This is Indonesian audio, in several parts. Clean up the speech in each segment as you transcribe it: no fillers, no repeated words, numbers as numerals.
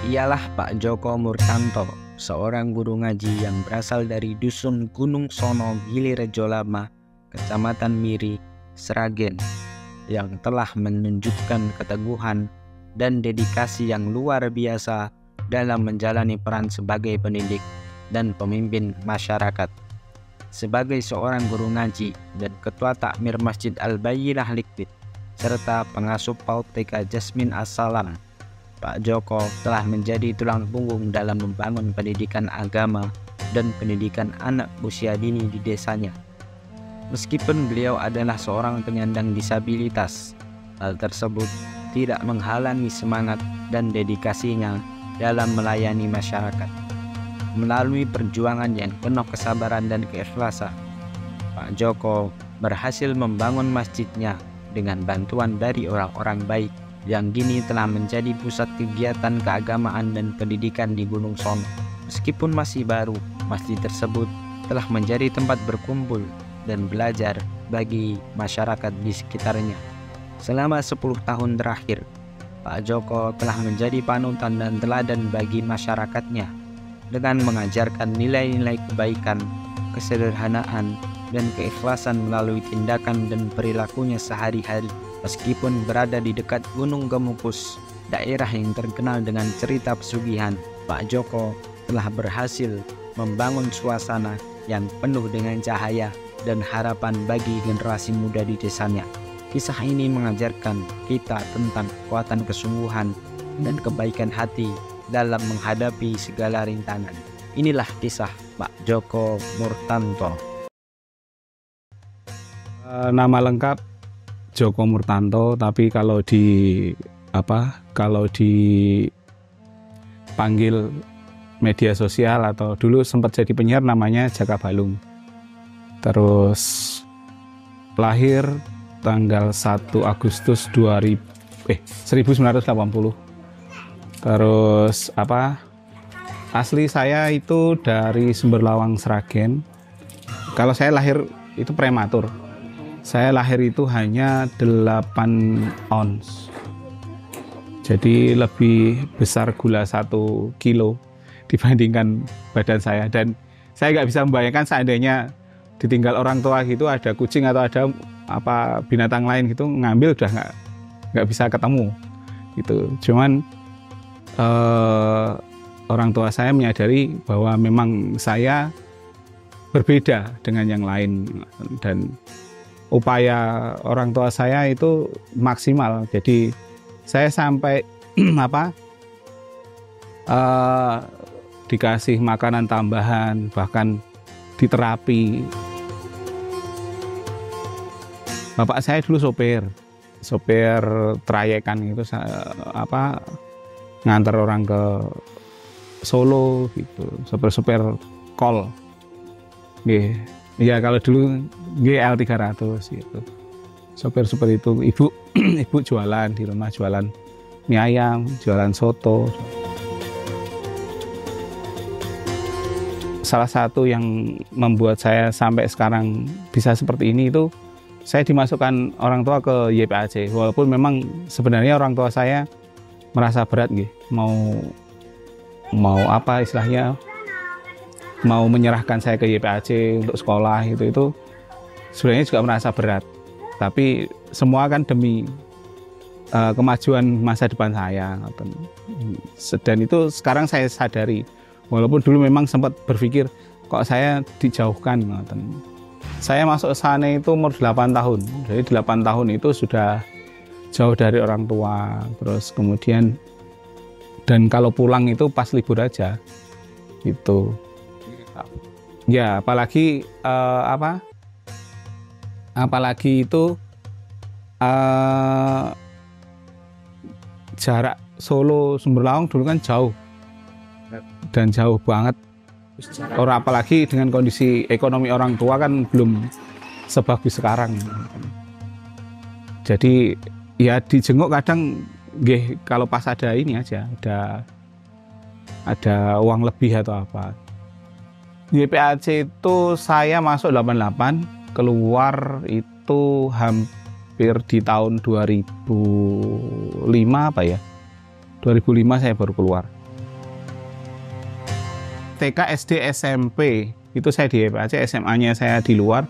Ialah Pak Joko Murtanto, seorang guru ngaji yang berasal dari Dusun Gunung Sono, Gilirejo Lama, Kecamatan Miri, Sragen, yang telah menunjukkan keteguhan dan dedikasi yang luar biasa dalam menjalani peran sebagai pendidik dan pemimpin masyarakat. Sebagai seorang guru ngaji dan ketua takmir Masjid Al-Bayyinah Likwid, serta pengasuh PAUD TK Jasmine As-Salam, Pak Joko telah menjadi tulang punggung dalam membangun pendidikan agama dan pendidikan anak usia dini di desanya. Meskipun beliau adalah seorang penyandang disabilitas, hal tersebut tidak menghalangi semangat dan dedikasinya dalam melayani masyarakat. Melalui perjuangan yang penuh kesabaran dan keikhlasan, Pak Joko berhasil membangun masjidnya dengan bantuan dari orang-orang baik yang kini telah menjadi pusat kegiatan keagamaan dan pendidikan di Gunung Sono. Meskipun masih baru, masjid tersebut telah menjadi tempat berkumpul dan belajar bagi masyarakat di sekitarnya. Selama 10 tahun terakhir, Pak Joko telah menjadi panutan dan teladan bagi masyarakatnya dengan mengajarkan nilai-nilai kebaikan, kesederhanaan, dan keikhlasan melalui tindakan dan perilakunya sehari-hari. Meskipun berada di dekat Gunung Gemupus, daerah yang terkenal dengan cerita pesugihan, Pak Joko telah berhasil membangun suasana yang penuh dengan cahaya dan harapan bagi generasi muda di desanya. Kisah ini mengajarkan kita tentang kekuatan kesungguhan dan kebaikan hati dalam menghadapi segala rintangan. Inilah kisah Pak Joko Murtanto. Nama lengkap Joko Murtanto, tapi kalau dipanggil media sosial atau dulu sempat jadi penyiar namanya Jaka Balung. Terus lahir tanggal 1 Agustus 1980. Terus asli saya itu dari Sumberlawang, Sragen. Kalau saya lahir itu prematur. Saya lahir itu hanya 8 ons. Jadi lebih besar gula 1 kilo dibandingkan badan saya. Dan saya nggak bisa membayangkan seandainya ditinggal orang tua gitu, ada kucing atau ada binatang lain gitu, ngambil udah nggak bisa ketemu gitu. Cuman orang tua saya menyadari bahwa memang saya berbeda dengan yang lain, dan upaya orang tua saya itu maksimal. Jadi saya sampai dikasih makanan tambahan, bahkan diterapi. Bapak saya dulu sopir trayekan gitu, ngantar orang ke Solo gitu, sopir kol. Ya kalau dulu GL 300 gitu. Sopir itu ibu jualan di rumah, jualan mie ayam, jualan soto. Salah satu yang membuat saya sampai sekarang bisa seperti ini itu saya dimasukkan orang tua ke YPAC. Walaupun memang sebenarnya orang tua saya merasa berat mau menyerahkan saya ke YPAC untuk sekolah itu sebenarnya juga merasa berat, tapi semua kan demi kemajuan masa depan saya. Dan itu sekarang saya sadari, walaupun dulu memang sempat berpikir kok saya dijauhkan. Saya masuk ke sana itu umur 8 tahun, jadi 8 tahun itu sudah jauh dari orang tua. Terus kemudian, dan kalau pulang itu pas libur aja gitu. Ya, apalagi itu jarak Solo Sumberlawang dulu kan jauh, dan jauh banget. Apalagi dengan kondisi ekonomi orang tua kan belum sebagus sekarang. Jadi ya dijenguk kadang kalau pas ada ini aja, ada uang lebih atau apa. YPAC itu saya masuk 88, keluar itu hampir di tahun 2005 2005 saya baru keluar. TK, SD, SMP itu saya di YPAC, SMA-nya saya di luar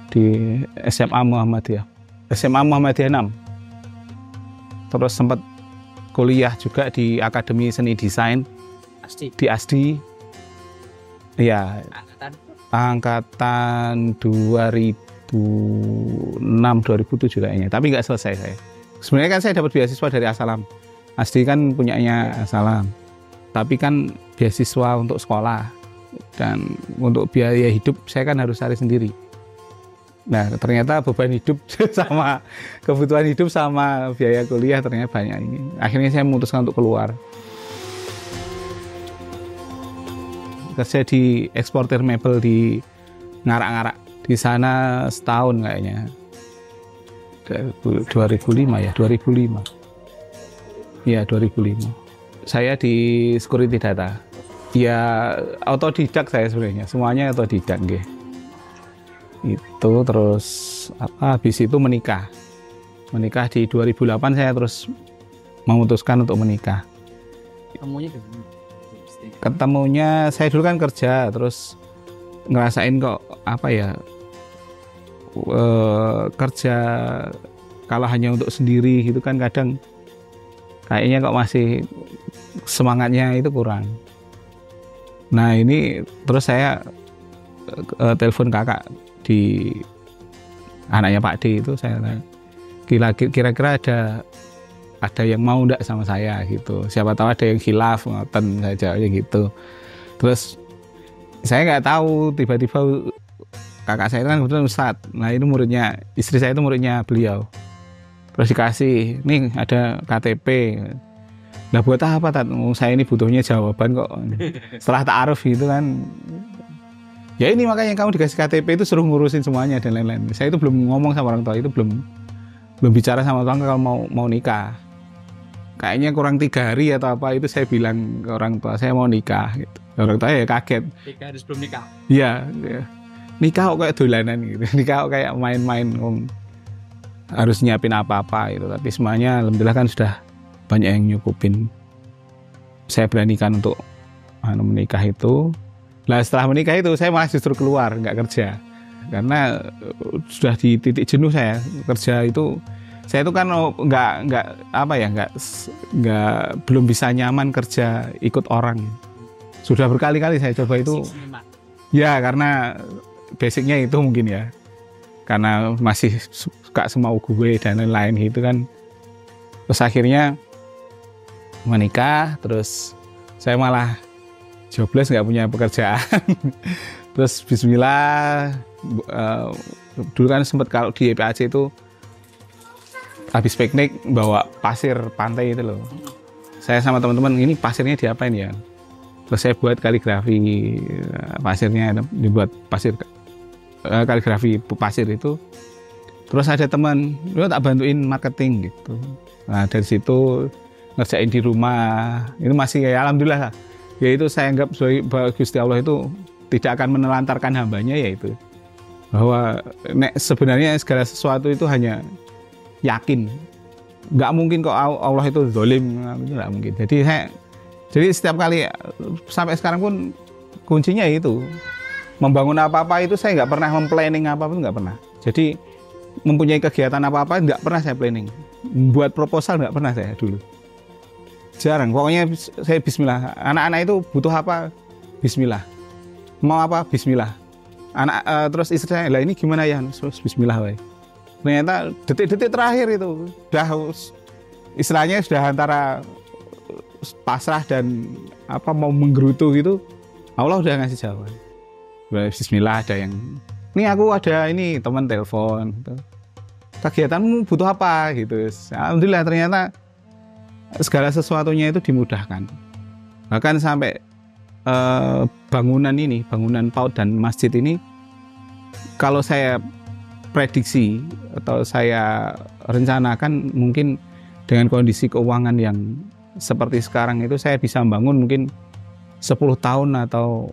di SMA Muhammadiyah 6. Terus sempat kuliah juga di Akademi Seni Desain di ASDI. Ya, angkatan 2006-2007 kayaknya, tapi nggak selesai saya. Sebenarnya kan saya dapat beasiswa dari Asalam. ASDI kan punyanya Asalam, tapi kan beasiswa untuk sekolah dan untuk biaya hidup saya kan harus cari sendiri. Nah, ternyata beban hidup sama kebutuhan hidup sama biaya kuliah ternyata banyak ini. Akhirnya saya memutuskan untuk keluar. Kerja di eksportir mebel di Ngarak-Ngarak. Di sana setahun kayaknya. 2005 ya, 2005. Iya, 2005. Saya di security data. Ya, otodidak saya sebenarnya. Semuanya otodidak nggih. Itu terus habis itu menikah di 2008 saya terus memutuskan untuk menikah. Ketemunya saya dulu kan kerja terus ngerasain kok kerja kalau hanya untuk sendiri gitu kan kadang kayaknya kok masih semangatnya itu kurang. Nah ini terus saya telepon kakak di anaknya Pak D itu, saya kira-kira ada yang mau enggak sama saya gitu, siapa tahu ada yang khilaf ngoten saja gitu. Terus saya nggak tahu tiba-tiba kakak saya kan kebetulan ustadz, nah itu muridnya, istri saya itu muridnya beliau, terus dikasih nih ada KTP. Nah buat apa tat? Saya ini butuhnya jawaban kok. Setelah ta'aruf gitu kan, ya ini makanya kamu dikasih KTP itu suruh ngurusin semuanya dan lain-lain. Saya itu belum ngomong sama orang tua, itu belum bicara sama orang tua kalau mau nikah. Kayaknya kurang 3 hari atau apa itu saya bilang ke orang tua saya mau nikah gitu. Orang tua ya kaget. 3 hari sebelum nikah? Iya. Nikah kok kayak dolanan gitu. Nikah kok kayak main-main, harus nyiapin apa-apa gitu. Tapi semuanya alhamdulillah kan sudah banyak yang nyukupin. Saya beranikan untuk menikah itu. Nah setelah menikah itu saya malah justru keluar, nggak kerja, karena sudah di titik jenuh saya kerja itu. Saya itu kan belum bisa nyaman kerja ikut orang. Sudah berkali-kali saya coba itu, ya karena basicnya itu mungkin ya, karena masih suka semau gue dan lain-lain gitu kan. Terus akhirnya menikah, terus saya malah jobless, nggak punya pekerjaan. Terus bismillah, dulu kan sempat kalau di YPAC itu habis piknik bawa pasir pantai itu loh. Saya sama teman-teman, ini pasirnya diapain ya? Terus saya buat kaligrafi pasirnya, dibuat pasir kaligrafi pasir itu. Terus ada teman, lo tak bantuin marketing gitu. Nah dari situ ngerjain di rumah, itu masih ya alhamdulillah lah. Yaitu saya anggap Gusti Allah itu tidak akan menelantarkan hambanya, yaitu bahwa sebenarnya segala sesuatu itu hanya yakin, nggak mungkin kok Allah itu zalim, nggak mungkin. Jadi setiap kali sampai sekarang pun kuncinya itu membangun apa-apa itu saya nggak pernah memplanning apa-apa, nggak pernah. Jadi mempunyai kegiatan apa-apa nggak pernah saya planning, buat proposal nggak pernah saya dulu. Jarang, pokoknya saya bismillah. Anak-anak itu butuh apa? Bismillah. Mau apa? Bismillah. Terus istri saya, lah ini gimana ya? Terus bismillah wae. Ternyata detik-detik terakhir itu istilahnya sudah antara pasrah dan mau menggerutu gitu, Allah udah ngasih jawaban. Bismillah, ada yang ini aku ada ini teman telepon gitu. Kegiatanmu butuh apa gitu. Alhamdulillah ternyata segala sesuatunya itu dimudahkan. Bahkan sampai bangunan PAUD dan masjid ini, kalau saya prediksi atau saya rencanakan mungkin dengan kondisi keuangan yang seperti sekarang itu saya bisa membangun mungkin 10 tahun atau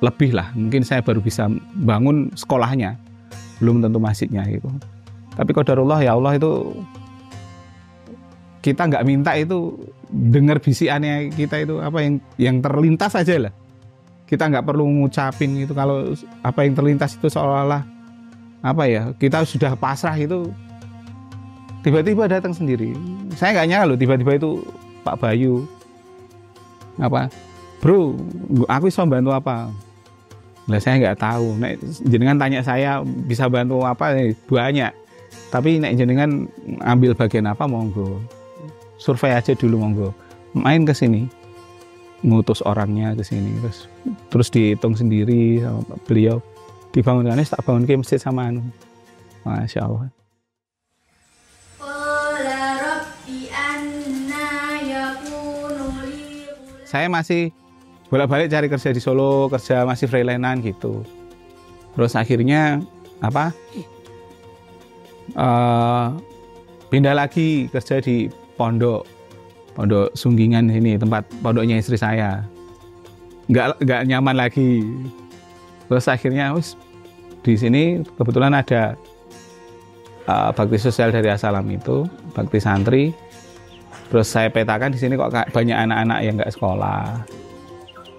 lebih lah. Mungkin saya baru bisa bangun sekolahnya, belum tentu masjidnya gitu. Tapi qadarullah, ya Allah itu kita nggak minta itu dengar bisikannya kita itu apa yang terlintas aja lah. Kita nggak perlu ngucapin gitu, kalau apa yang terlintas itu seolah-olah apa ya, kita sudah pasrah itu tiba-tiba datang sendiri. Saya nggak nyangka loh tiba-tiba itu Pak Bayu apa, bro aku bisa bantu apa. Lah saya nggak tahu, nek jenengan tanya saya bisa bantu apa banyak, tapi nek jenengan ambil bagian apa monggo, survei aja dulu monggo, main ke sini, ngutus orangnya ke sini, terus dihitung sendiri sama beliau, dibangunkannya tak bangun ke masjid sama anu. Masya Allah. Saya masih bolak-balik cari kerja di Solo, kerja masih freelance gitu. Terus akhirnya apa? Pindah lagi kerja di pondok Sunggingan ini, tempat pondoknya istri saya. Nggak nyaman lagi. Terus akhirnya di sini kebetulan ada bakti sosial dari Asalam itu, bakti santri. Terus saya petakan di sini kok banyak anak-anak yang nggak sekolah.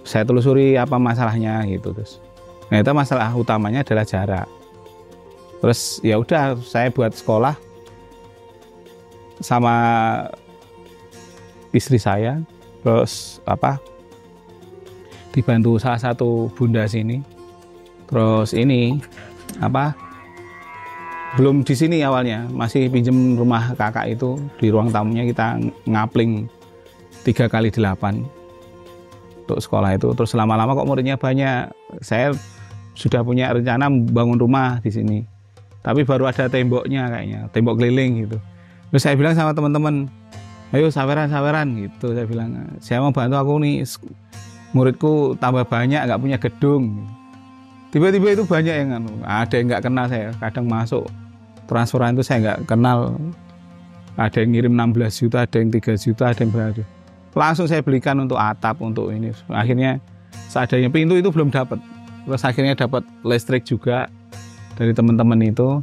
Saya telusuri apa masalahnya gitu, terus ternyata masalah utamanya adalah jarak. Terus ya udah saya buat sekolah sama istri saya, terus apa dibantu salah satu bunda sini. Terus ini apa, belum di sini awalnya, masih pinjem rumah kakak itu, di ruang tamunya kita ngapling 3x8 untuk sekolah itu. Terus lama-lama kok muridnya banyak, saya sudah punya rencana bangun rumah di sini, tapi baru ada temboknya kayaknya, tembok keliling gitu. Terus saya bilang sama teman-teman, ayo saweran gitu, saya bilang saya mau bantu, aku nih muridku tambah banyak, nggak punya gedung. Tiba-tiba itu banyak yang ada yang nggak kenal saya, kadang masuk transferan itu saya nggak kenal, ada yang ngirim 16 juta, ada yang 3 juta, ada yang berapa. Langsung saya belikan untuk atap, untuk ini. Akhirnya seadanya, pintu itu belum dapat. Terus akhirnya dapat listrik juga dari teman-teman itu.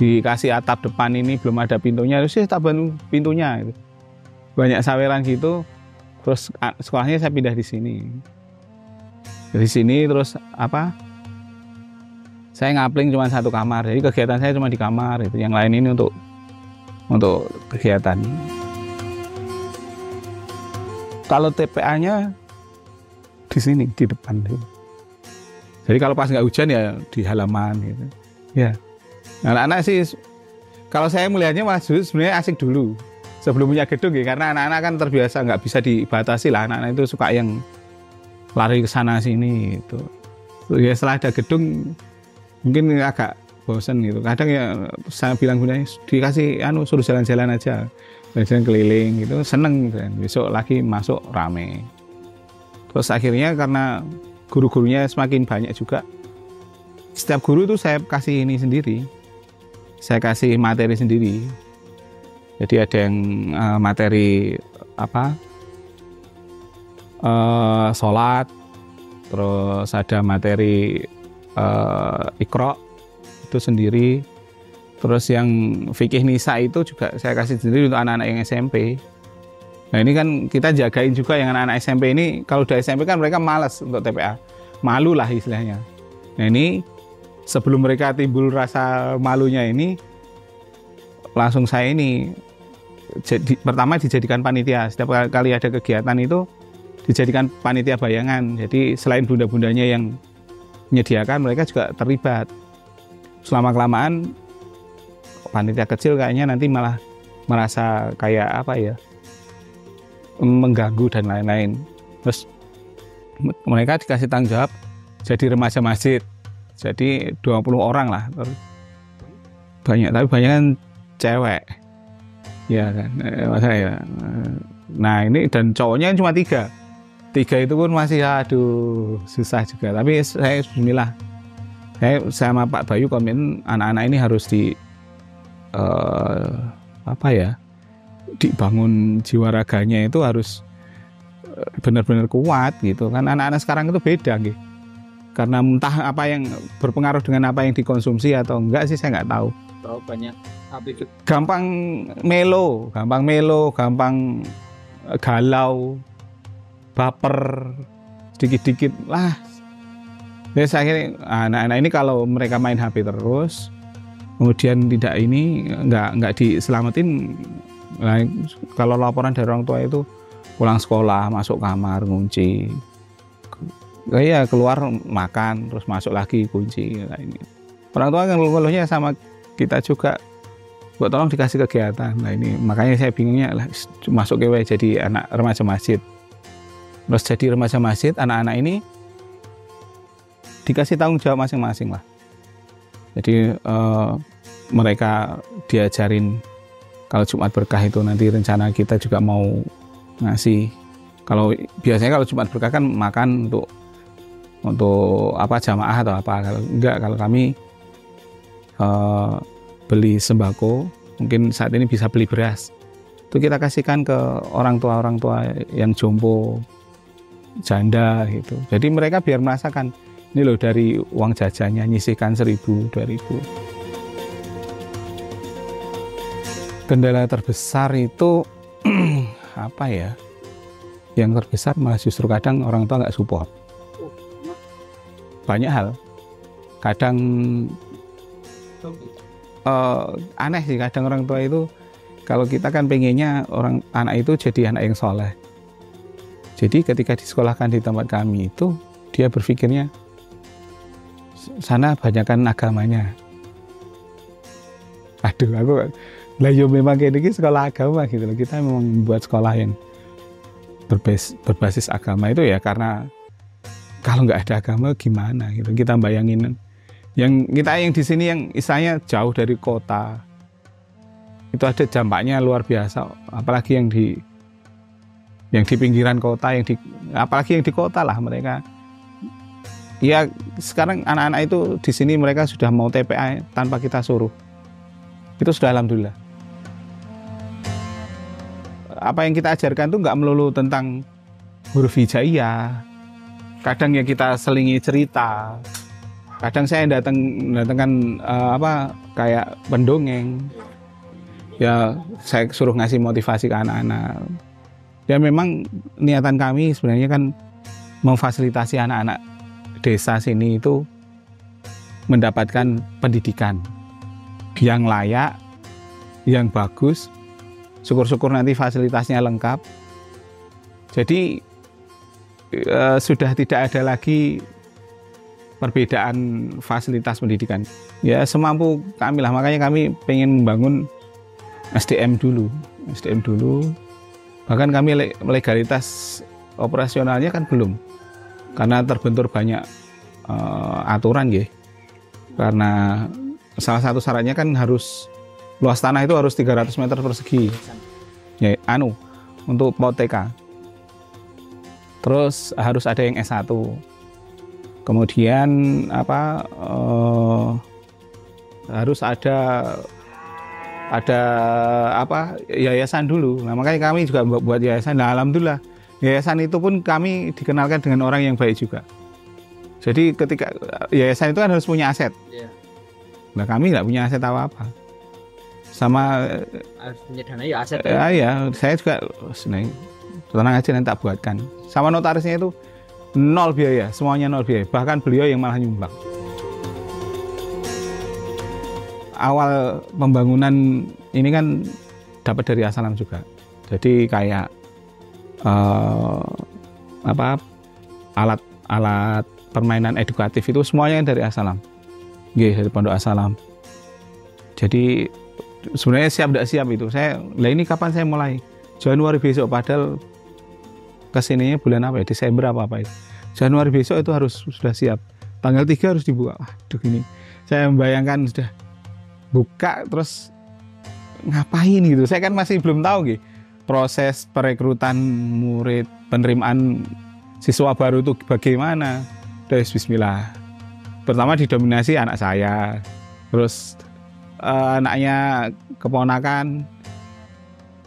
Dikasih atap depan ini belum ada pintunya, terus saya bantu pintunya. Banyak saweran gitu. Terus sekolahnya saya pindah di sini. Dari sini terus apa? Saya ngapling cuma satu kamar. Jadi kegiatan saya cuma di kamar itu. Yang lain ini untuk kegiatan. Kalau TPA-nya di sini, di depan. Jadi kalau pas nggak hujan ya di halaman gitu. Ya. Anak-anak sih, kalau saya melihatnya malah sebenarnya asik dulu sebelum punya gedung ya, karena anak-anak kan terbiasa, nggak bisa dibatasi lah. Anak-anak itu suka yang lari ke sana sini gitu. Ya setelah ada gedung mungkin agak bosan gitu. Kadang ya saya bilang gunanya dikasih suruh jalan-jalan aja. Jalan keliling gitu, seneng kan. Besok lagi masuk rame. Terus akhirnya karena guru-gurunya semakin banyak juga, setiap guru itu saya kasih ini sendiri, saya kasih materi sendiri. Jadi ada yang materi apa, sholat, terus ada materi Iqra itu sendiri. Terus yang fikih nisa itu juga saya kasih sendiri untuk anak-anak yang SMP. Nah ini kan kita jagain juga yang anak-anak SMP ini. Kalau udah SMP kan mereka malas untuk TPA, malu lah istilahnya. Nah ini sebelum mereka timbul rasa malunya ini, langsung saya ini pertama dijadikan panitia. Setiap kali ada kegiatan itu dijadikan panitia bayangan. Jadi selain bunda-bundanya yang menyediakan, mereka juga terlibat. Selama-kelamaan panitia kecil kayaknya nanti malah merasa kayak apa ya, mengganggu dan lain-lain. Terus mereka dikasih tanggung jawab jadi remaja masjid, jadi 20 orang lah. Banyak, tapi banyak kan cewek ya kan, saya. Nah ini dan cowoknya cuma 3 itu pun masih aduh susah juga. Tapi saya bismillah, saya sama Pak Bayu komen anak-anak ini harus dibangun jiwa raganya, itu harus benar-benar kuat gitu kan. Anak-anak sekarang itu beda gitu. karena entah apa yang berpengaruh dengan apa yang dikonsumsi atau enggak sih saya nggak tahu. Terlalu banyak HP. Gampang melo, gampang galau, baper, sedikit-sedikit lah. Jadi saya kira anak-anak ini kalau mereka main HP terus, kemudian tidak ini nggak diselamatin. Nah, kalau laporan dari orang tua itu pulang sekolah, masuk kamar, kunci, ya keluar makan, terus masuk lagi kunci. Nah, ini orang tua kan ngeluhnya sama kita juga, buat tolong dikasih kegiatan. Nah ini makanya saya bingungnya lah, masuk ke jadi anak remaja masjid. Terus jadi remaja masjid, anak-anak ini dikasih tanggung jawab masing-masing lah. Jadi mereka diajarin kalau Jumat Berkah itu nanti rencana kita juga mau ngasih. Kalau biasanya kalau Jumat Berkah kan makan untuk apa jamaah atau apa. Kalau enggak, kalau kami beli sembako, mungkin saat ini bisa beli beras. Itu kita kasihkan ke orang tua yang jompo, janda gitu. Jadi mereka biar merasakan ini loh dari uang jajannya nyisihkan 1.000, 2.000. Kendala terbesar itu apa ya? Yang terbesar malah justru kadang orang tua nggak support. Banyak hal. Kadang aneh sih, kadang orang tua itu kalau kita kan pengennya anak itu jadi anak yang soleh. Jadi ketika disekolahkan di tempat kami itu dia berpikirnya sana banyakkan agamanya. Aduh, aku lah yo memang kayak gini sekolah agama gitu loh. Kita memang membuat sekolah yang berbasis agama itu ya karena kalau nggak ada agama gimana gitu. Kita bayangin yang di sini yang istilahnya jauh dari kota itu ada dampaknya luar biasa, apalagi yang di pinggiran kota, apalagi yang di kota lah mereka. Ya sekarang anak-anak itu di sini mereka sudah mau TPA tanpa kita suruh. Itu sudah alhamdulillah. Apa yang kita ajarkan itu nggak melulu tentang huruf hijaiyah. Kadang ya kita selingi cerita. Kadang saya datangkan kayak pendongeng. Ya saya suruh ngasih motivasi ke anak-anak. Ya memang niatan kami sebenarnya kan memfasilitasi anak-anak desa sini itu mendapatkan pendidikan yang layak, yang bagus. Syukur-syukur nanti fasilitasnya lengkap. Jadi sudah tidak ada lagi perbedaan fasilitas pendidikan. Ya semampu kami lah, makanya kami pengen membangun SDM dulu. Bahkan kami legalitas operasionalnya kan belum. Karena terbentur banyak aturan ya. Karena salah satu syaratnya kan harus luas tanah itu harus 300 meter persegi. Ya, untuk PAUD TK. Terus harus ada yang S1. Kemudian harus ada yayasan dulu. Nah, makanya kami juga buat yayasan. Nah, alhamdulillah yayasan itu pun kami dikenalkan dengan orang yang baik juga. Jadi ketika yayasan itu kan harus punya aset. Nah, kami nggak punya aset apa-apa. Sama harus punya dana ya aset. Ya, saya juga tenang aja nanti tak buatkan. Sama notarisnya itu nol biaya, semuanya nol biaya. Bahkan beliau yang malah nyumbang. Awal pembangunan ini kan dapat dari Asalam juga. Jadi kayak alat permainan edukatif itu semuanya dari Asalam. Dari Pondok Asalam. Jadi sebenarnya siap tidak siap itu. Ini kapan saya mulai? Januari besok, padahal kesininya bulan apa ya? Desember apa itu. Januari besok itu harus sudah siap. Tanggal 3 harus dibuka. Waduh, ini saya membayangkan sudah buka terus ngapain gitu. Saya kan masih belum tahu gitu. Proses perekrutan murid, penerimaan siswa baru itu bagaimana. Bismillah. Pertama didominasi anak saya. Terus anaknya keponakan.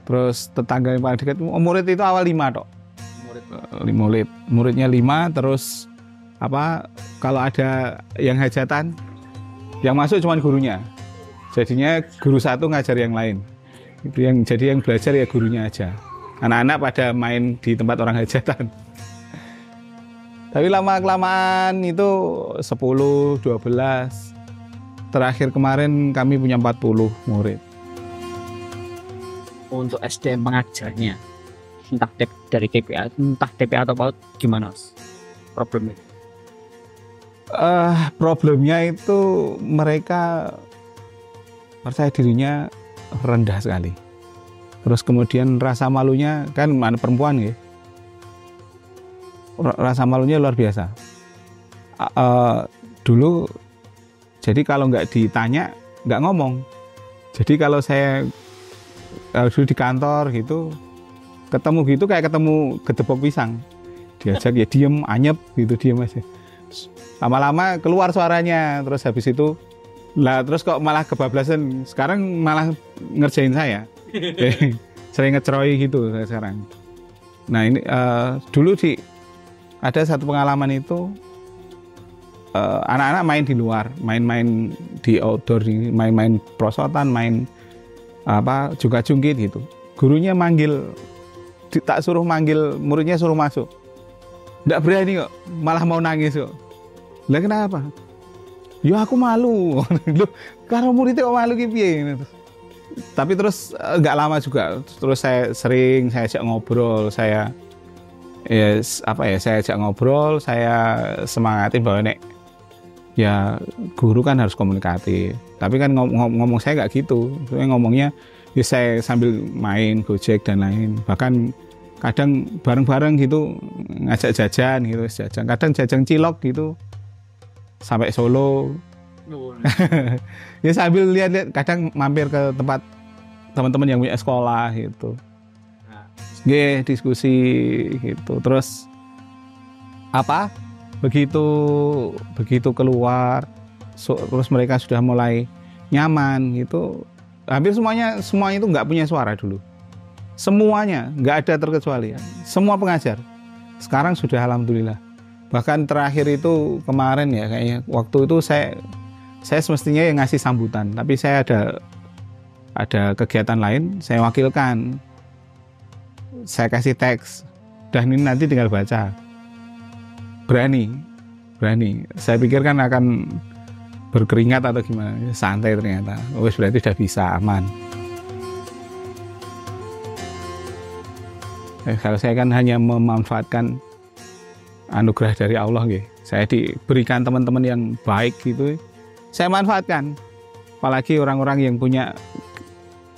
Terus tetangga yang paling dekat. Murid itu awal 5 tok. Muridnya 5, terus kalau ada yang hajatan, yang masuk cuma gurunya. Jadinya guru satu ngajar yang lain. Itu yang belajar ya gurunya aja. Anak-anak pada main di tempat orang hajatan. Tapi lama-kelamaan itu 10, 12. Terakhir kemarin kami punya 40 murid. Untuk SDM pengajarnya, entah dari TPA, entah TPA atau PAUD, gimana problemnya? Problemnya itu mereka percaya dirinya rendah sekali. Terus kemudian rasa malunya, kan mana perempuan ya, rasa malunya luar biasa. Dulu jadi kalau nggak ditanya nggak ngomong. Jadi kalau saya dulu di kantor gitu, ketemu gitu kayak ketemu gedebok pisang, diajak ya diem, anyep gitu, diem aja. Lama-lama keluar suaranya, terus habis itu terus kok malah kebablasan, sekarang malah ngerjain saya. Sering ngeceroy gitu sekarang. Nah ini dulu ada satu pengalaman itu, anak-anak main di luar, main-main di outdoor, main-main prosotan, main juga jungkit gitu. Gurunya manggil, tak suruh manggil muridnya, suruh masuk. Nggak berani kok, malah mau nangis kok. Lah kenapa? Ya aku malu. Loh, kalau muridnya kok malu gitu. Tapi terus nggak lama juga, terus saya ajak ngobrol, saya ajak ngobrol, saya semangatin bahwa ya guru kan harus komunikatif. Tapi kan ngomong saya nggak gitu. Saya ngomongnya ya saya sambil main Gojek dan lain. Bahkan kadang bareng-bareng gitu ngajak jajan gitu, Kadang jajan cilok gitu sampai Solo. Ya sambil lihat-lihat, kadang mampir ke tempat teman-teman yang punya sekolah gitu. Diskusi gitu. Terus begitu keluar, terus mereka sudah mulai nyaman gitu. Hampir semuanya itu nggak punya suara dulu. Semuanya, nggak ada terkecuali. Semua pengajar. Sekarang sudah alhamdulillah. Bahkan terakhir itu kemarin ya, kayaknya waktu itu saya semestinya yang ngasih sambutan, tapi saya ada kegiatan lain, saya wakilkan. Saya kasih teks. Dan ini nanti tinggal baca. Berani. Saya pikir kan akan berkeringat atau gimana, santai ternyata. Berarti sudah bisa, aman. Kalau saya kan hanya memanfaatkan anugerah dari Allah, saya diberikan teman-teman yang baik gitu, saya manfaatkan. Apalagi orang-orang yang punya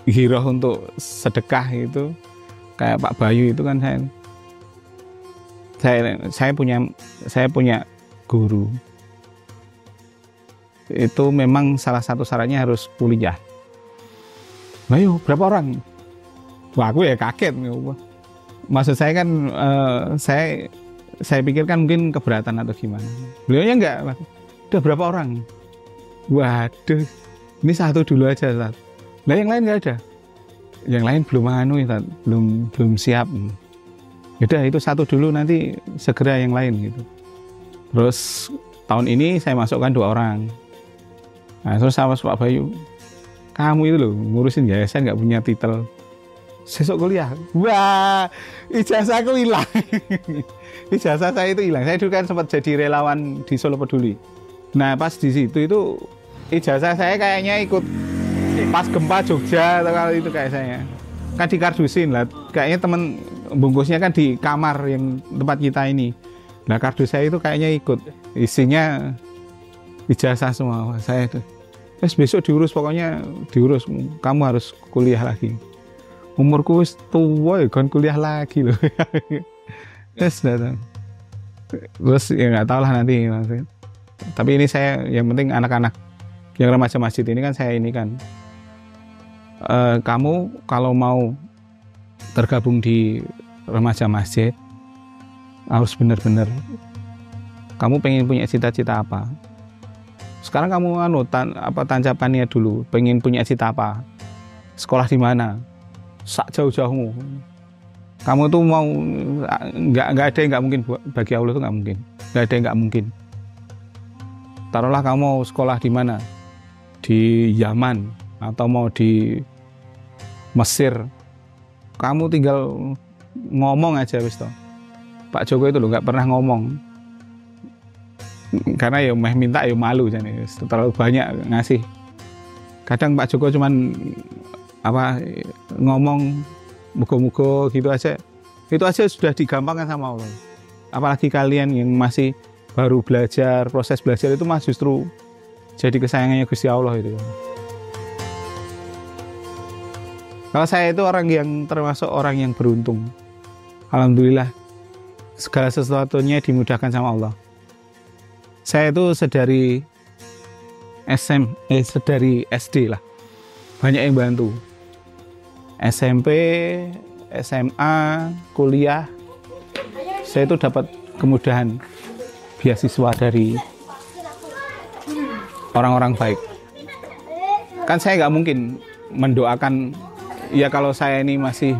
giroh untuk sedekah itu, kayak Pak Bayu itu kan saya punya guru. Itu memang salah satu syaratnya harus kuliah. Bayu berapa orang? Wah, aku ya kaget. Maksud saya kan saya pikir kan mungkin keberatan atau gimana. Beliaunya enggak. Udah berapa orang? Waduh, ini satu dulu aja, Ustaz. Lah yang lain enggak ada. Yang lain belum siap. Yaudah itu satu dulu, nanti segera yang lain gitu. Terus tahun ini saya masukkan 2 orang. Nah, terus sama Pak Bayu, kamu itu loh ngurusin yayasan nggak punya titel, sesok kuliah. Wah, ijazahku hilang. Ijazah saya itu hilang. Saya dulu kan sempat jadi relawan di Solo Peduli. Nah pas di situ itu ijazah saya kayaknya ikut pas gempa Jogja atau kalau itu kayak saya kan dikardusin lah, kayaknya temen bungkusnya kan di kamar yang tempat kita ini. Nah kardus saya itu kayaknya ikut, isinya ijazah semua. Saya itu besok diurus, pokoknya diurus, kamu harus kuliah lagi. Umurku wis tua ya kan kuliah lagi loh. Terus ya nggak tahu lah nanti. Tapi ini saya yang penting anak-anak yang remaja masjid ini kan saya ini kan, kamu kalau mau tergabung di remaja masjid harus benar-benar kamu pengen punya cita-cita apa. Sekarang kamu tancapannya dulu, pengen punya cita apa, sekolah di mana, sak jauh-jauhmu. Kamu tuh mau nggak ada yang nggak mungkin bagi Allah tuh nggak mungkin. Nggak ada yang nggak mungkin. Taruhlah kamu mau sekolah di mana, di Yaman atau mau di Mesir, kamu tinggal ngomong aja wis toh. Pak Joko itu loh nggak pernah ngomong, karena ya meh minta ya malu jadi terlalu banyak ngasih. Kadang Pak Joko cuman ngomong mugo-mugo gitu aja, itu aja sudah digampangkan sama Allah. Apalagi kalian yang masih baru belajar, proses belajar itu mah justru jadi kesayangannya Gusti Allah itu. Kalau saya itu orang yang termasuk orang yang beruntung. Alhamdulillah segala sesuatunya dimudahkan sama Allah. Saya itu sedari SD lah banyak yang bantu. SMP, SMA, kuliah, saya itu dapat kemudahan beasiswa dari orang-orang baik. Kan saya nggak mungkin mendoakan, ya kalau saya ini masih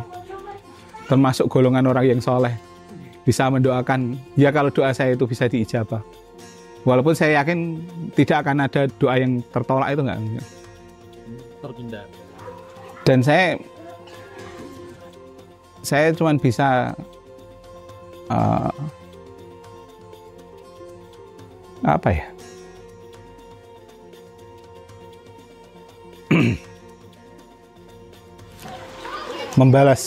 termasuk golongan orang yang soleh, bisa mendoakan, ya kalau doa saya itu bisa diijabah. Walaupun saya yakin tidak akan ada doa yang tertolak, itu nggak terhindar. Dan saya cuma bisa apa ya? Membalas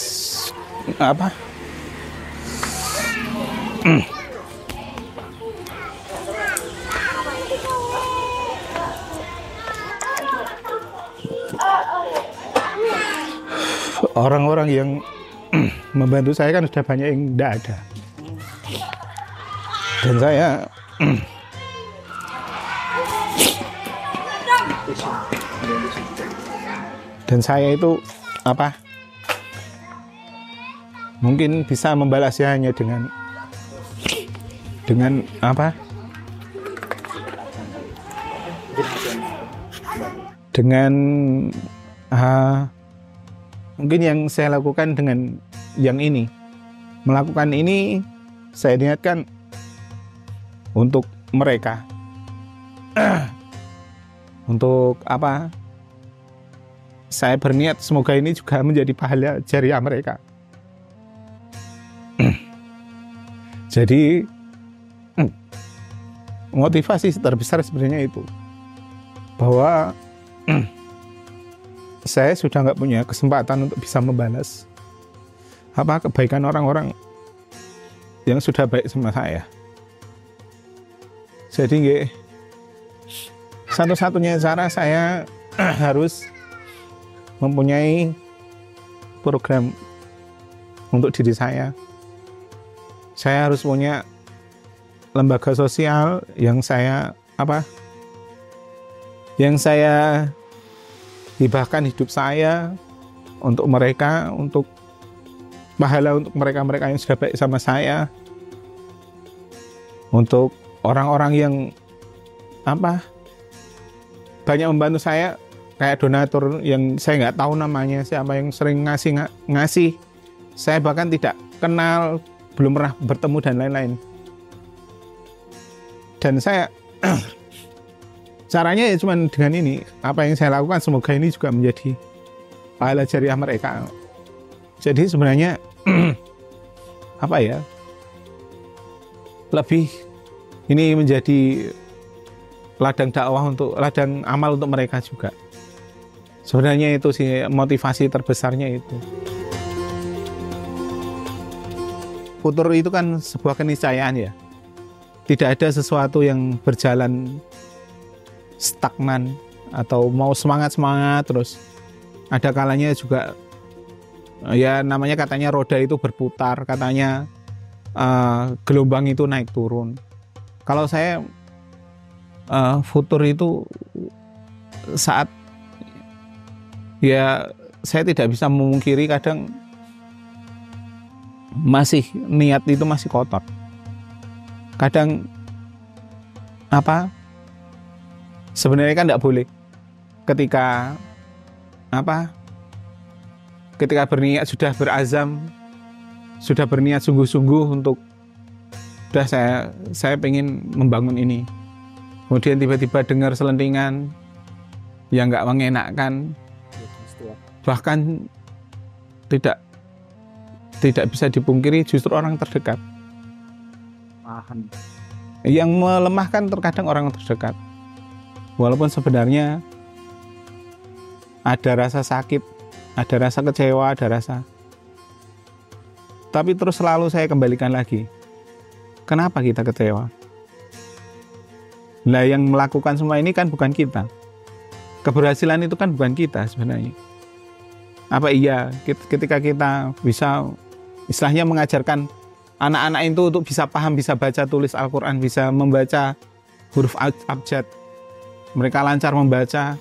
apa? Orang-orang yang membantu saya kan sudah banyak yang tidak ada. Dan saya itu apa? Mungkin bisa membalasnya hanya dengan apa? Dengan mungkin yang saya lakukan dengan yang ini. Melakukan ini saya niatkan untuk mereka. Untuk apa? Saya berniat semoga ini juga menjadi pahala jariah mereka. Jadi motivasi terbesar sebenarnya itu, bahwa saya sudah nggak punya kesempatan untuk bisa membalas apa kebaikan orang-orang yang sudah baik sama saya. Jadi satu-satunya cara saya harus mempunyai program untuk diri saya. Saya harus punya lembaga sosial yang saya hibahkan hidup saya untuk mereka, untuk pahala untuk mereka-mereka yang sudah baik sama saya, untuk orang-orang yang banyak membantu saya, kayak donatur yang saya nggak tahu namanya siapa, yang sering ngasih saya bahkan tidak kenal, belum pernah bertemu dan lain-lain. Dan saya caranya ya cuma dengan ini, apa yang saya lakukan semoga ini juga menjadi pahala jariah mereka. Jadi sebenarnya lebih ini menjadi ladang dakwah, untuk ladang amal untuk mereka juga. Sebenarnya itu sih motivasi terbesarnya itu. Futur itu kan sebuah keniscayaan ya. Tidak ada sesuatu yang berjalan stagnan atau mau semangat-semangat terus. Ada kalanya juga ya namanya katanya roda itu berputar, katanya gelombang itu naik turun. Kalau saya futur itu saat ya saya tidak bisa memungkiri kadang masih niat itu masih kotor. Kadang sebenarnya kan tidak boleh ketika berniat sudah berazam sudah berniat sungguh-sungguh untuk udah saya pengen membangun ini. Kemudian tiba-tiba dengar selentingan yang nggak mengenakkan, bahkan tidak bisa dipungkiri justru orang terdekat. Yang melemahkan terkadang orang terdekat. Walaupun sebenarnya ada rasa sakit, ada rasa kecewa, ada rasa. Tapi terus selalu saya kembalikan lagi. Kenapa kita kecewa? Nah, yang melakukan semua ini kan bukan kita. Keberhasilan itu kan bukan kita sebenarnya. Apa iya ketika kita bisa istilahnya mengajarkan anak-anak itu untuk bisa paham, bisa baca tulis Al-Quran, bisa membaca huruf abjad, mereka lancar membaca,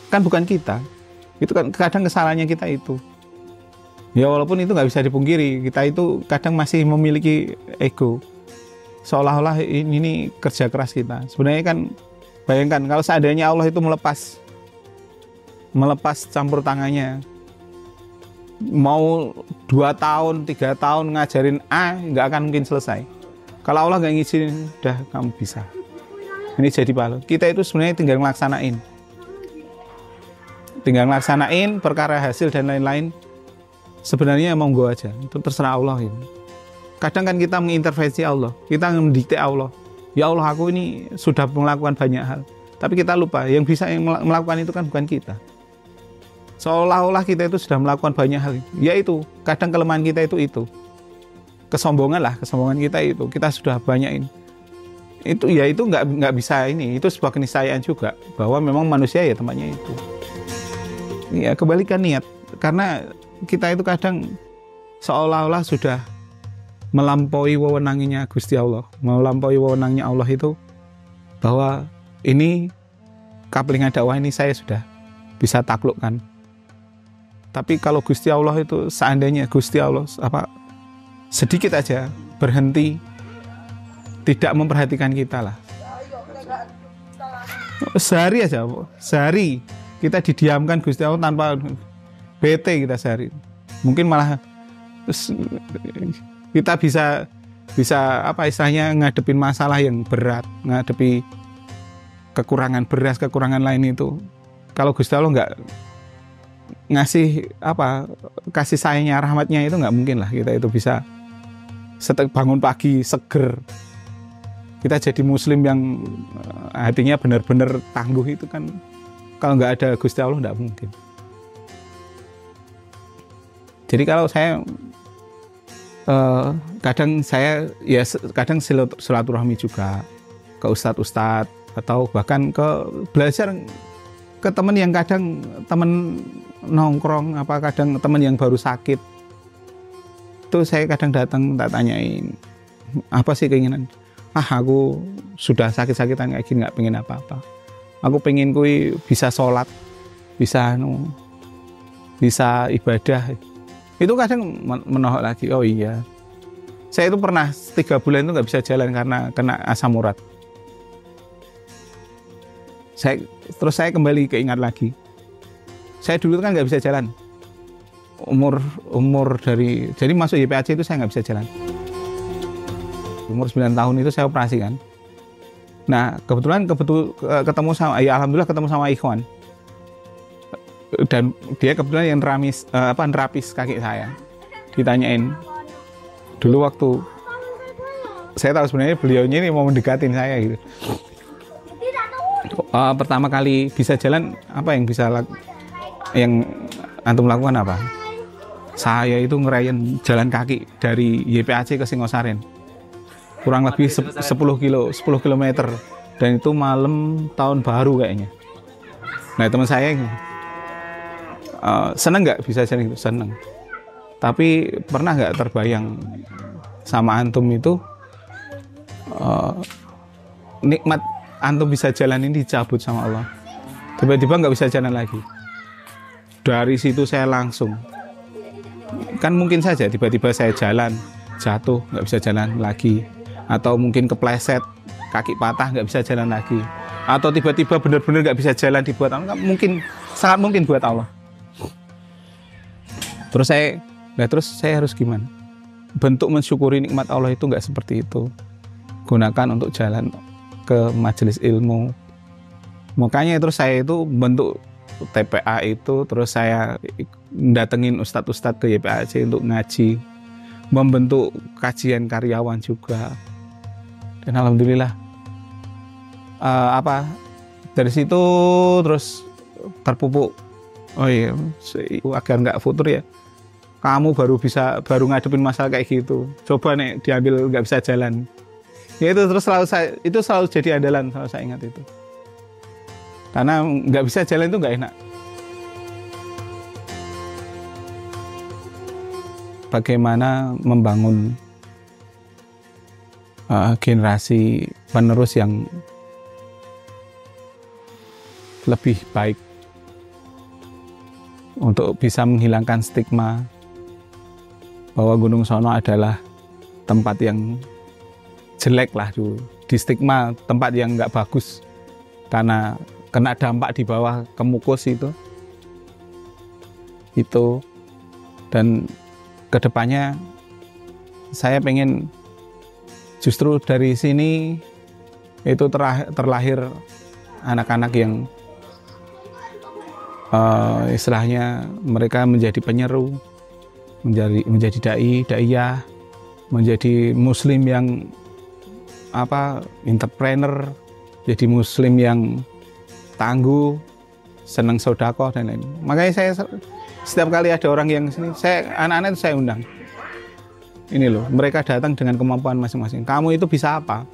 kan bukan kita. Itu kan kadang kesalahannya kita itu. Ya walaupun itu nggak bisa dipungkiri, kita itu kadang masih memiliki ego. Seolah-olah ini kerja keras kita. Sebenarnya kan bayangkan kalau seandainya Allah itu melepas campur tangannya, mau 2 tahun, 3 tahun ngajarin A, nggak akan mungkin selesai. Kalau Allah nggak ngizinin, udah kamu bisa. Ini jadi pahala. Kita itu sebenarnya tinggal ngelaksanain perkara hasil dan lain-lain. Sebenarnya monggo aja, itu terserah Allah ini. Kadang kan kita mengintervensi Allah, kita mendikte Allah. Ya Allah, aku ini sudah melakukan banyak hal. Tapi kita lupa, yang bisa melakukan itu kan bukan kita. Seolah-olah kita itu sudah melakukan banyak hal. Yaitu, kadang kelemahan kita itu. Kesombongan kita itu. Kita sudah banyak ini. Itu nggak bisa ini. Itu sebuah keniscayaan juga bahwa memang manusia ya tempatnya itu. Ya kebalikan niat. Karena kita itu kadang seolah-olah sudah melampaui wewenangnya Gusti Allah, melampaui wewenangnya Allah itu bahwa ini kaplingan dakwah ini saya sudah bisa taklukkan. Tapi kalau Gusti Allah itu seandainya Gusti Allah sedikit aja berhenti, tidak memperhatikan kita lah. Sehari kita didiamkan Gusti Allah tanpa bete kita sehari. Mungkin malah kita bisa istilahnya ngadepin masalah yang berat, ngadepi kekurangan beras, kekurangan lain itu. Kalau Gusti Allah nggak ngasih kasih sayangnya, rahmatnya itu nggak mungkin lah kita itu bisa bangun pagi seger. Kita jadi muslim yang hatinya benar-benar tangguh itu kan kalau nggak ada Gusti Allah nggak mungkin. Jadi kalau saya kadang silaturahmi juga ke ustadz atau bahkan ke belajar ke teman yang kadang teman nongkrong, kadang teman yang baru sakit itu saya kadang datang tak tanyain apa sih keinginan. Aku sudah sakit-sakitan kayak gini nggak pengen apa-apa. Aku pengen kui bisa sholat, bisa ibadah. Itu kadang menohok lagi, oh iya. Saya itu pernah 3 bulan itu nggak bisa jalan karena kena asam urat. Terus saya kembali keingat lagi. Saya dulu kan nggak bisa jalan. Jadi masuk YPAC itu saya nggak bisa jalan. Umur 9 tahun itu saya operasi kan. Nah kebetulan ketemu sama, ya alhamdulillah ketemu sama ikhwan. Dan dia kebetulan yang nerapis kaki saya. Ditanyain dulu waktu saya tahu sebenarnya beliaunya ini mau mendekatin saya gitu. Pertama kali bisa jalan yang antum lakukan apa? Saya itu ngerayain jalan kaki dari YPAC ke Singosaren kurang lebih 10 kilometer dan itu malam tahun baru kayaknya. Nah teman saya seneng nggak bisa jalan itu? Seneng. Tapi pernah nggak terbayang sama antum itu nikmat antum bisa jalan ini dicabut sama Allah. Tiba-tiba nggak bisa jalan lagi. Dari situ saya langsung, kan mungkin saja tiba-tiba saya jalan jatuh nggak bisa jalan lagi, atau mungkin kepleset kaki patah nggak bisa jalan lagi, atau tiba-tiba benar-benar nggak bisa jalan dibuat Allah. Sangat mungkin buat Allah. Terus saya harus gimana? bentuk mensyukuri nikmat Allah itu nggak seperti itu. Gunakan untuk jalan ke majelis ilmu. Makanya terus saya itu bentuk TPA itu, terus saya datengin ustadz-ustadz ke YPAC untuk ngaji, membentuk kajian karyawan juga. Dan alhamdulillah dari situ terus terpupuk, oh iya, agar nggak futur ya, kamu baru ngadepin masalah kayak gitu, coba nih diambil nggak bisa jalan. Ya itu terus selalu jadi andalan, kalau saya ingat itu. Karena nggak bisa jalan itu nggak enak. Bagaimana membangun generasi penerus yang lebih baik untuk bisa menghilangkan stigma bahwa Gunung Sono adalah tempat yang jelek lah dulu, di stigma tempat yang nggak bagus karena kena dampak di bawah Kemukus itu. Dan kedepannya saya pengen justru dari sini itu terlahir anak-anak yang istilahnya mereka menjadi penyeru, menjadi daiyah, menjadi muslim yang entrepreneur, jadi muslim yang tangguh, senang sedekah dan lain. Makanya saya setiap kali ada orang yang sini, anak-anak itu saya undang. Ini loh, mereka datang dengan kemampuan masing-masing. Kamu itu bisa apa?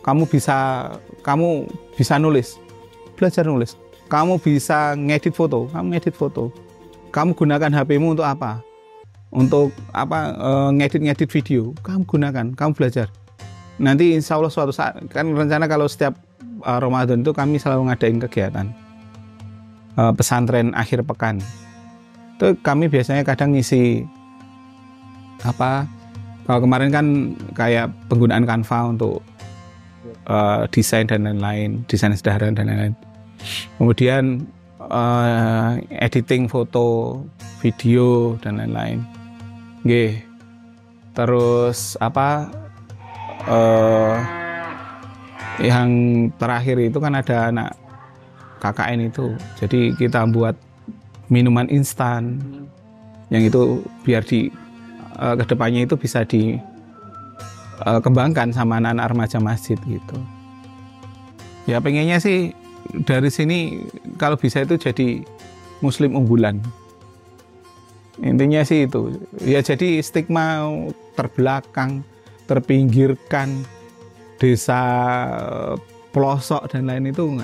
Kamu bisa nulis, belajar nulis. Kamu bisa ngedit foto, kamu ngedit foto. Kamu gunakan HP-mu untuk apa? Untuk ngedit video, kamu gunakan, kamu belajar. Nanti insya Allah suatu saat, kan rencana kalau setiap Ramadan itu kami selalu ngadain kegiatan pesantren akhir pekan. Itu kami biasanya kadang ngisi kalau kemarin kan kayak penggunaan Canva untuk desain dan lain-lain, desain sederhana dan lain-lain. Kemudian editing foto, video dan lain-lain. Terus yang terakhir itu kan ada anak KKN itu, jadi kita buat minuman instan yang itu biar kedepannya itu bisa dikembangkan sama anak-anak remaja masjid gitu. Ya pengennya sih dari sini kalau bisa itu jadi muslim unggulan. Intinya sih itu. Ya jadi stigma terbelakang, terpinggirkan, desa pelosok dan lain itu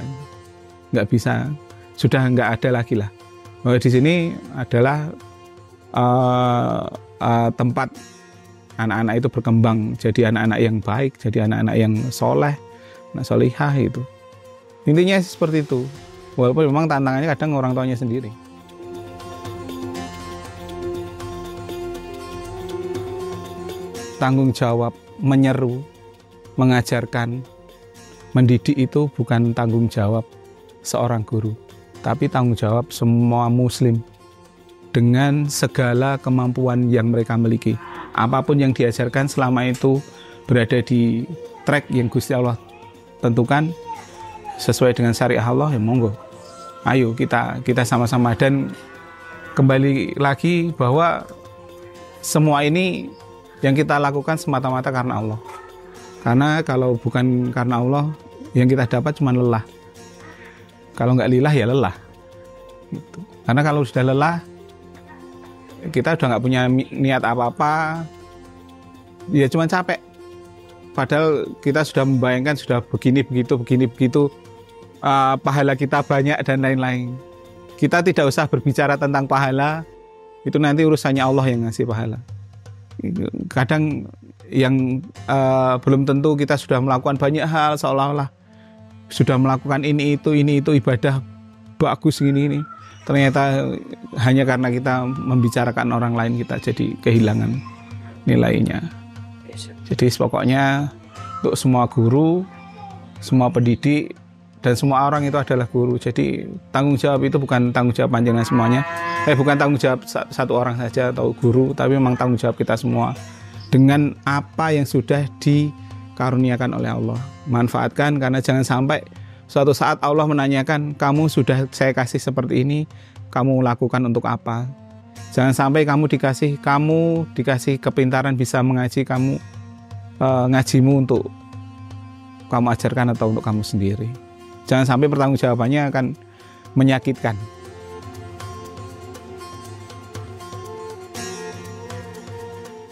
nggak bisa, sudah nggak ada lagi lah. Bahwa di sini adalah tempat anak-anak itu berkembang jadi anak-anak yang baik, jadi anak-anak yang soleh, anak solihah itu. Intinya seperti itu. Walaupun memang tantangannya kadang orang tuanya sendiri. Tanggung jawab menyeru, mengajarkan, mendidik itu bukan tanggung jawab seorang guru, tapi tanggung jawab semua muslim dengan segala kemampuan yang mereka miliki. Apapun yang diajarkan selama itu berada di track yang Gusti Allah tentukan sesuai dengan syariat Allah, ya monggo. Ayo kita sama-sama, dan kembali lagi bahwa semua ini yang kita lakukan semata-mata karena Allah. Karena kalau bukan karena Allah, yang kita dapat cuma lelah. Kalau nggak lillah ya lelah. Gitu. Karena kalau sudah lelah, kita udah nggak punya niat apa-apa, ya cuma capek. Padahal kita sudah membayangkan sudah begini begitu, pahala kita banyak dan lain-lain. Kita tidak usah berbicara tentang pahala, itu nanti urusannya Allah yang ngasih pahala. Kadang yang belum tentu kita sudah melakukan banyak hal, seolah-olah sudah melakukan ini itu ibadah bagus ini. Ternyata hanya karena kita membicarakan orang lain kita jadi kehilangan nilainya. Jadi pokoknya untuk semua guru, semua pendidik, dan semua orang itu adalah guru. Jadi tanggung jawab itu bukan tanggung jawab panjenengan semuanya. Bukan tanggung jawab satu orang saja atau guru, tapi memang tanggung jawab kita semua. dengan apa yang sudah dikaruniakan oleh Allah. Manfaatkan, karena jangan sampai suatu saat Allah menanyakan, kamu sudah saya kasih seperti ini, kamu lakukan untuk apa? Jangan sampai kamu dikasih kepintaran bisa mengaji, kamu ngajimu untuk kamu ajarkan atau untuk kamu sendiri. Jangan sampai pertanggungjawabannya akan menyakitkan.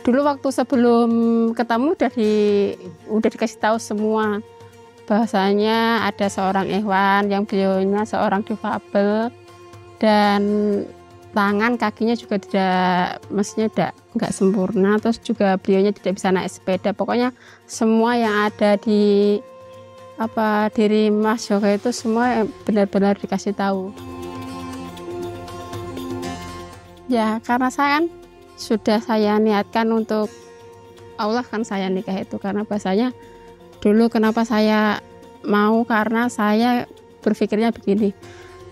Dulu waktu sebelum ketemu udah dikasih tahu semua bahwasanya ada seorang ikhwan yang beliaunya seorang difabel dan tangan kakinya juga nggak sempurna, terus juga beliaunya tidak bisa naik sepeda. Pokoknya semua yang ada di diri Mas Joko itu semua benar-benar dikasih tahu. Ya karena sudah saya niatkan untuk Allah kan saya nikah itu karena bahasanya dulu kenapa saya mau, karena saya berpikirnya begini,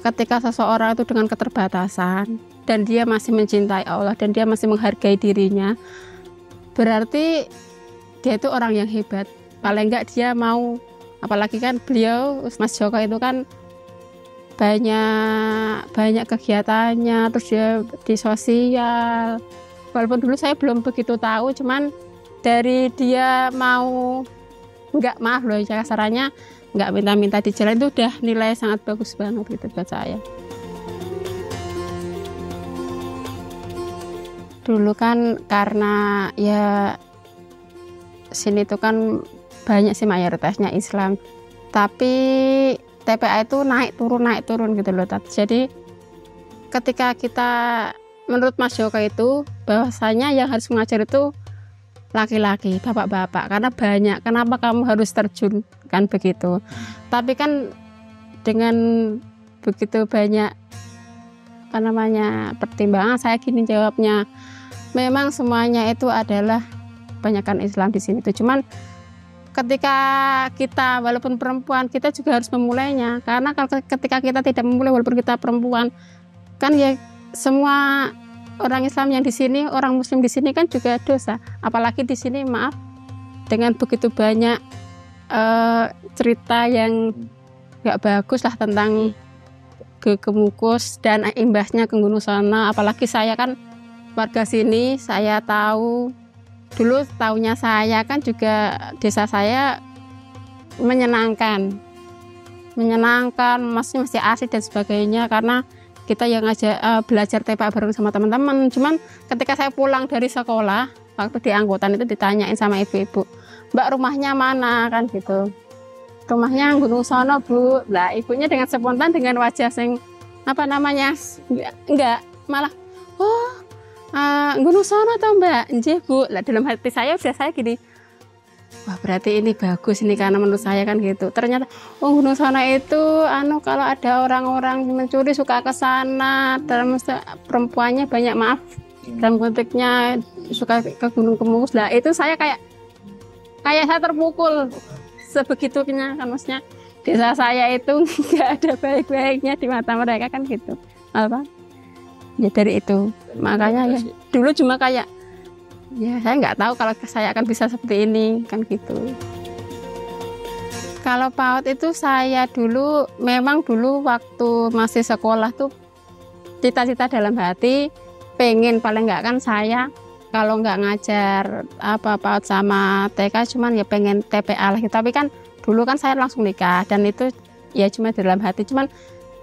ketika seseorang itu dengan keterbatasan dan dia masih mencintai Allah dan dia masih menghargai dirinya, berarti dia itu orang yang hebat. Paling enggak dia mau, apalagi kan beliau Mas Joko itu kan banyak kegiatannya, terus dia di sosial. Walaupun dulu saya belum begitu tahu, cuman dari dia mau maaf loh ya kasarannya, nggak minta-minta di jalan itu udah nilai sangat bagus banget gitu buat saya. Dulu kan karena ya sini tuh kan banyak sih mayoritasnya Islam, tapi TPA itu naik turun gitu loh. Jadi ketika kita menurut Mas Joko itu bahwasanya yang harus mengajar itu laki-laki, bapak-bapak, karena banyak. Kenapa kamu harus terjun kan begitu? Tapi kan dengan begitu banyak pertimbangan, saya gini jawabnya, memang semuanya itu adalah kebanyakan Islam di sini itu. Cuman ketika kita walaupun perempuan kita juga harus memulainya, karena kalau ketika kita tidak memulai walaupun kita perempuan kan ya semua orang Islam yang di sini, orang Muslim di sini kan juga dosa. Apalagi di sini maaf dengan begitu banyak cerita yang nggak bagus lah tentang Gemukus dan imbasnya ke Gunung Sono. Apalagi saya kan warga sini, saya tahu dulu tahunya saya kan juga desa saya menyenangkan, masih asik dan sebagainya karena kita yang belajar TPA bareng sama teman-teman. Cuman ketika saya pulang dari sekolah, waktu di angkutan itu ditanyain sama ibu-ibu, Mbak rumahnya mana kan gitu. Rumahnya Gunung Sono Bu. Lah ibunya dengan spontan dengan wajah sing enggak malah Gunung Sono atau Mbak? Nggih Bu. Lah dalam hati saya gini, wah berarti ini bagus ini karena menurut saya kan gitu. Ternyata Gunung Sono itu kalau ada orang-orang mencuri suka ke sana, dalam perempuannya banyak dalam konteksnya suka ke Gunung Kemus. Lah itu saya kayak saya terpukul sebegitunya kan, maksudnya desa saya itu nggak ada baik-baiknya di mata mereka kan gitu. Ya dari itu makanya ya dulu cuma kayak ya saya nggak tahu kalau saya akan bisa seperti ini kan gitu. Kalau PAUD itu saya dulu waktu masih sekolah tuh cita-cita dalam hati pengen paling nggak kan saya kalau nggak ngajar PAUD sama TK cuman ya pengen TPA lagi. Tapi kan dulu kan saya langsung nikah dan itu ya cuma dalam hati. Cuman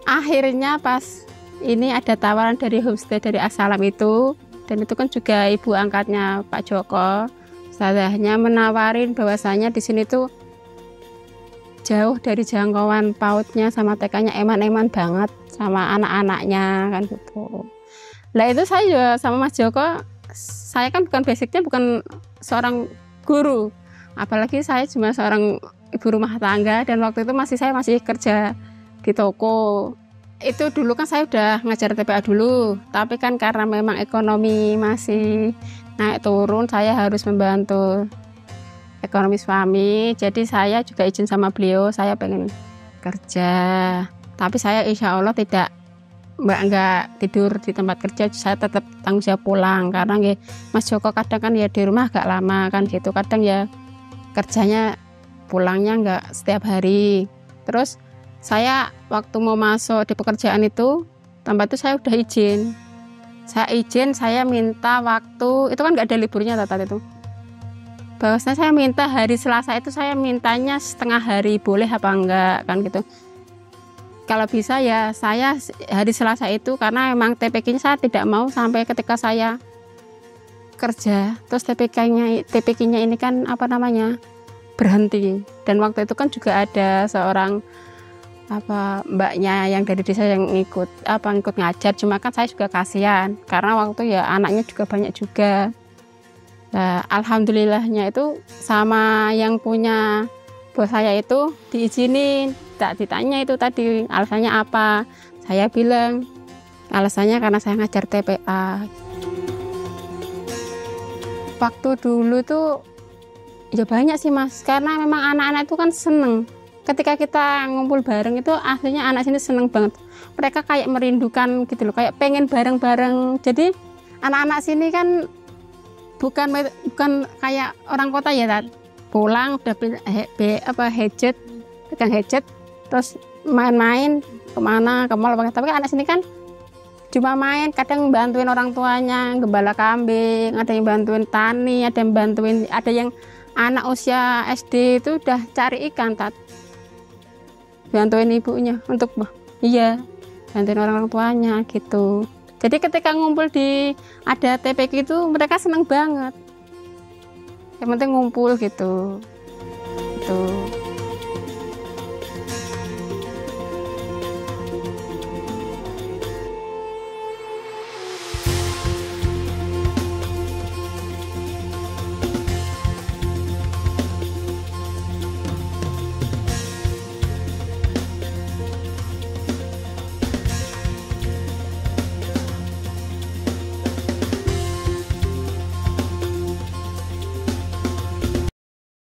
akhirnya pas ini ada tawaran dari homestay dari Assalam itu, dan itu kan juga ibu angkatnya Pak Joko. Sadahnya menawarin bahwasanya di sini tuh jauh dari jangkauan PAUD-nya sama TK-nya, eman-eman banget sama anak-anaknya kan gitu. Lah itu saya juga sama Mas Joko, saya kan basicnya bukan seorang guru, apalagi saya cuma seorang ibu rumah tangga dan waktu itu saya masih kerja di toko. Itu dulu kan saya udah ngajar TPA dulu, tapi kan karena memang ekonomi masih naik turun, saya harus membantu ekonomi suami. Jadi saya juga izin sama beliau, saya pengen kerja. Tapi saya insya Allah tidak nggak tidur di tempat kerja, saya tetap tanggung jawab pulang karena nggih Mas Joko kadang kan ya di rumah agak lama kan gitu, kadang ya kerjanya pulangnya nggak setiap hari. Terus saya waktu mau masuk di pekerjaan itu tempat itu saya udah izin, saya minta waktu itu kan nggak ada liburnya Tata itu, bahwasanya saya minta hari Selasa itu saya mintanya setengah hari, boleh apa enggak kan gitu. Kalau bisa ya saya hari Selasa itu, karena memang TPK-nya saya tidak mau sampai ketika saya kerja terus TPK-nya ini kan berhenti. Dan waktu itu kan juga ada seorang mbaknya yang dari desa yang ikut ngajar, cuma kan saya juga kasihan karena waktu ya anaknya juga banyak juga. Nah, alhamdulillahnya itu sama yang punya bos saya itu diizinin. Tak ditanya itu tadi alasannya apa, saya bilang alasannya karena saya ngajar TPA. Waktu dulu tuh ya banyak sih Mas, karena memang anak-anak itu kan seneng ketika kita ngumpul bareng itu, aslinya anak sini seneng banget, mereka kayak merindukan gitu loh, kayak pengen bareng-bareng. Jadi anak-anak sini kan bukan kayak orang kota ya Tat, pulang udah pegang gadget terus main-main kemana, ke mall. Tapi kan anak sini kan cuma main, kadang bantuin orang tuanya gembala kambing, ada yang bantuin tani, ada yang anak usia SD itu udah cari ikan Tat, bantuin ibunya untuk bantuin orang tuanya gitu. Jadi ketika ngumpul ada TPK itu mereka seneng banget, yang penting ngumpul gitu.